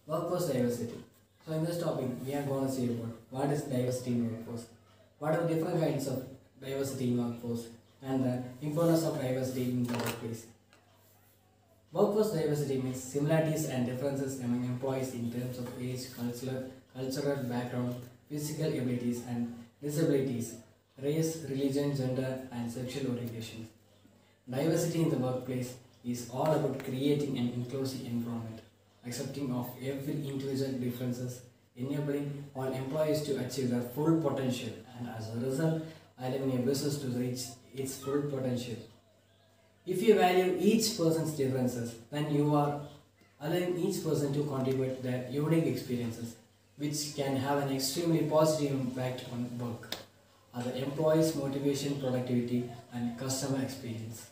Workforce diversity. So in this topic, we are going to see about what is diversity in workforce, what are the different kinds of diversity in workforce, and the importance of diversity in the workplace. Workforce diversity means similarities and differences among employees in terms of age, cultural background, physical abilities and disabilities, race, religion, gender, and sexual orientation. Diversity in the workplace is all about creating an inclusive environment, accepting of every individual differences, enabling all employees to achieve their full potential, and as a result, allowing a business to reach its full potential. If you value each person's differences, then you are allowing each person to contribute their unique experiences, which can have an extremely positive impact on work, other employees' motivation, productivity, and customer experience.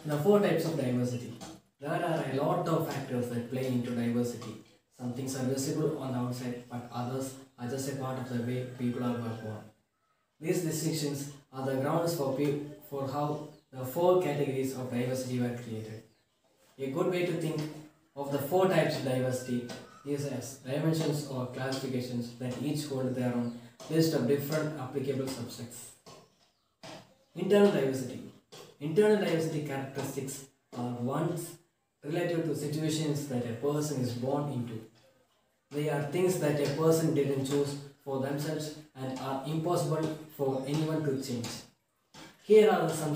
Now, 4 types of diversity. There are a lot of factors that play into diversity. Some things are visible on the outside, but others are just a part of the way people are born. These distinctions are the grounds for how the 4 categories of diversity were created. A good way to think of the 4 types of diversity is as dimensions or classifications that each hold their own list of different applicable subsets. Internal diversity. Internal diversity characteristics are ones related to situations that a person is born into. They are things that a person didn't choose for themselves and are impossible for anyone to change. Here are some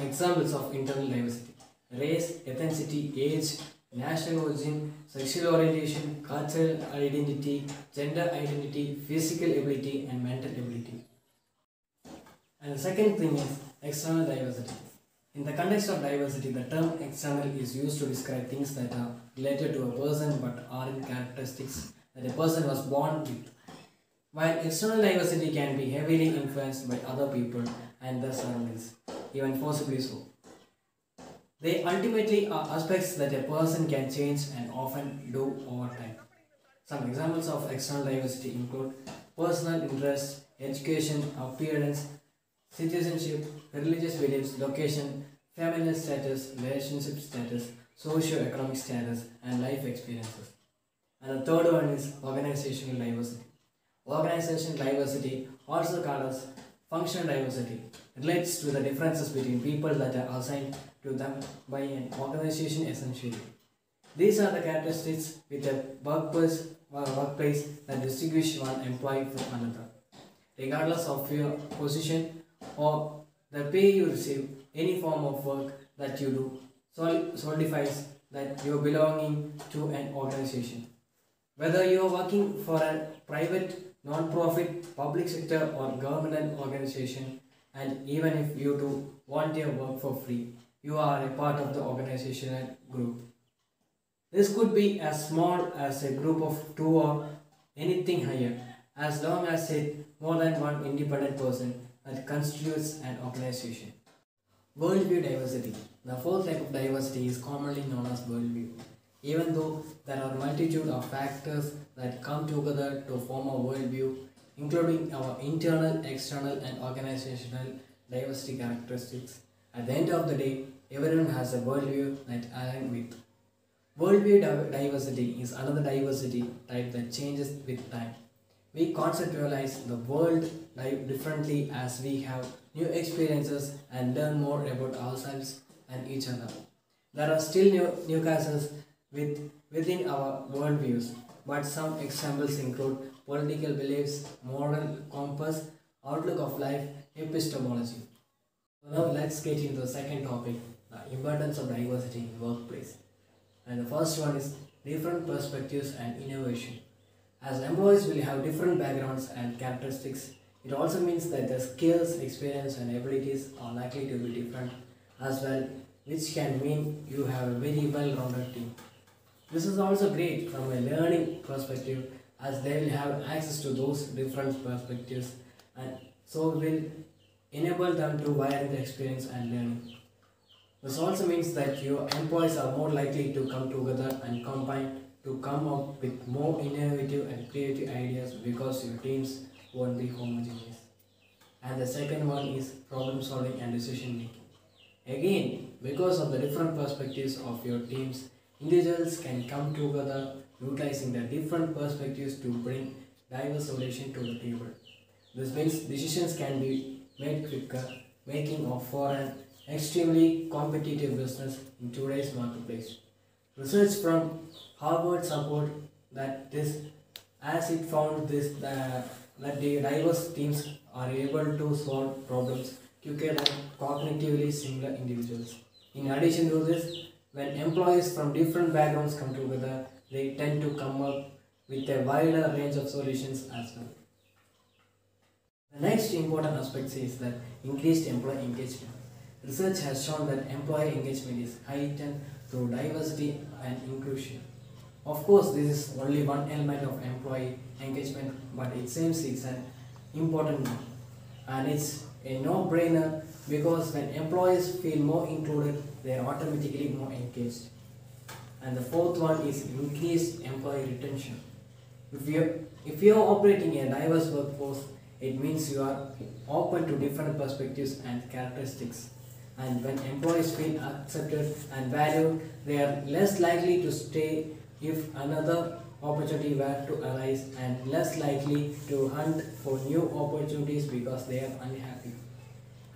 examples of internal diversity: race, ethnicity, age, national origin, sexual orientation, cultural identity, gender identity, physical ability, and mental ability. And the second thing is external diversity. In the context of diversity, the term external is used to describe things that are related to a person but aren't characteristics that a person was born with. While external diversity can be heavily influenced by other people and their surroundings, even forcibly so, they ultimately are aspects that a person can change and often do over time. Some examples of external diversity include personal interests, education, appearance, citizenship, religious beliefs, location, family status, relationship status, socio-economic status, and life experiences. And the third one is organizational diversity. Organizational diversity, also called as functional diversity, relates to the differences between people that are assigned to them by an organization essentially. These are the characteristics with a workplace that distinguish one employee from another. Regardless of your position or the pay you receive, any form of work that you do solidifies that you are belonging to an organization. Whether you are working for a private, non-profit, public sector or governmental organization, and even if you do volunteer work for free, you are a part of the organizational group. This could be as small as a group of 2 or anything higher, as long as it's more than one independent person that constitutes an organization. Worldview diversity. The 4th type of diversity is commonly known as worldview. Even though there are a multitude of factors that come together to form a worldview, including our internal, external, and organizational diversity characteristics, at the end of the day, everyone has a worldview that aligns with. Worldview diversity is another diversity type that changes with time. We conceptualize the world differently as we have new experiences and learn more about ourselves and each other. There are still new cases within our worldviews, but some examples include political beliefs, moral compass, outlook of life, epistemology. Now let's get into the second topic, the importance of diversity in the workplace. And the first one is different perspectives and innovation. As employees will have different backgrounds and characteristics, it also means that their skills, experience and abilities are likely to be different as well, which can mean you have a very well-rounded team. This is also great from a learning perspective, as they will have access to those different perspectives and so will enable them to widen the experience and learning. This also means that your employees are more likely to come together and combine to come up with more innovative and creative ideas because your teams won't be homogeneous. And the second one is problem solving and decision making. Again, because of the different perspectives of your teams, individuals can come together utilizing the different perspectives to bring diverse solutions to the table. This means decisions can be made quicker, making for an extremely competitive business in today's marketplace. Research from Harvard support that this, as it found this that the diverse teams are able to solve problems quicker than cognitively similar individuals. In addition to this, when employees from different backgrounds come together, they tend to come up with a wider range of solutions as well. The next important aspect is that increased employee engagement. Research has shown that employee engagement is heightened through diversity and inclusion. Of course, this is only one element of employee engagement, but it seems it's an important one. And it's a no-brainer because when employees feel more included, they are automatically more engaged. And the fourth one is increased employee retention. If you are operating in a diverse workforce, it means you are open to different perspectives and characteristics. And when employees feel accepted and valued, they are less likely to stay if another opportunity were to arise, and less likely to hunt for new opportunities because they are unhappy.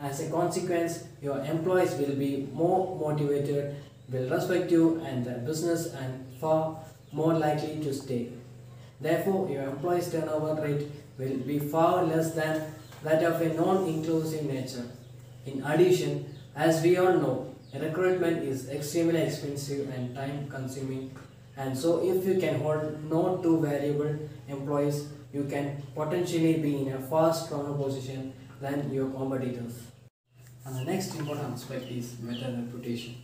As a consequence, your employees will be more motivated, will respect you and the business, and far more likely to stay. Therefore, your employees' turnover rate will be far less than that of a non-inclusive nature. In addition, as we all know, recruitment is extremely expensive and time-consuming, and so if you can hold no two valuable employees, you can potentially be in a far stronger position than your competitors. And the next important aspect is better reputation.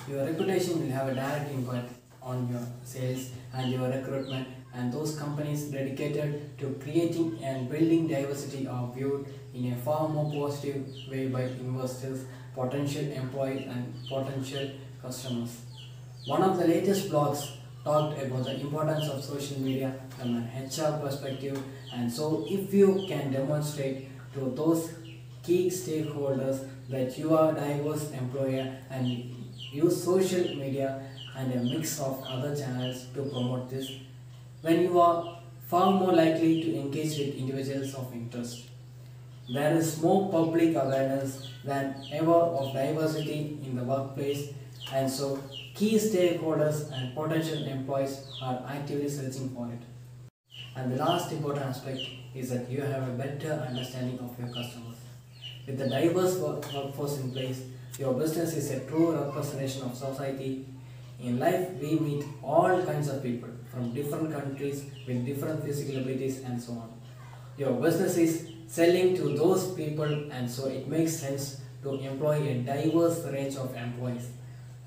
Your reputation will have a direct impact on your sales and your recruitment, and those companies dedicated to creating and building diversity are viewed in a far more positive way by investors, potential employees and potential customers. One of the latest blogs talked about the importance of social media from an HR perspective, and so if you can demonstrate to those key stakeholders that you are a diverse employer and use social media and a mix of other channels to promote this, when you are far more likely to engage with individuals of interest. There is more public awareness than ever of diversity in the workplace, and so key stakeholders and potential employees are actively searching for it. And the last important aspect is that you have a better understanding of your customers. With the diverse workforce in place, your business is a true representation of society. In life, we meet all kinds of people from different countries with different physical abilities and so on. Your business is selling to those people, and so it makes sense to employ a diverse range of employees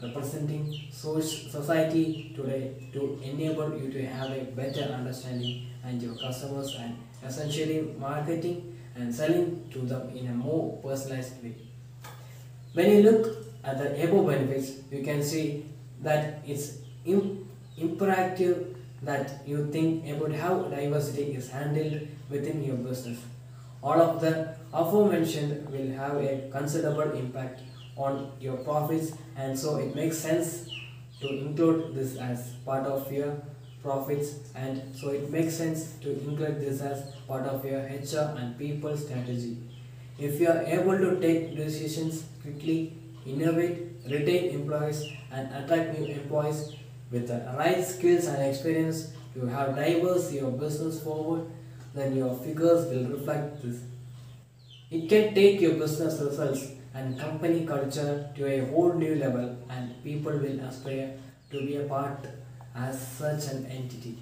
representing society today to enable you to have a better understanding and your customers, and essentially marketing and selling to them in a more personalized way. When you look at the above benefits, you can see that it's imperative that you think about how diversity is handled within your business. All of the aforementioned will have a considerable impact on your profits, and so it makes sense to include this as part of your profits, and so it makes sense to include this as part of your HR and people strategy. If you are able to take decisions quickly, innovate, retain employees and attract new employees with the right skills and experience, you have diverse your business forward, then your figures will reflect this. It can take your business results and company culture to a whole new level, and people will aspire to be a part as such an entity.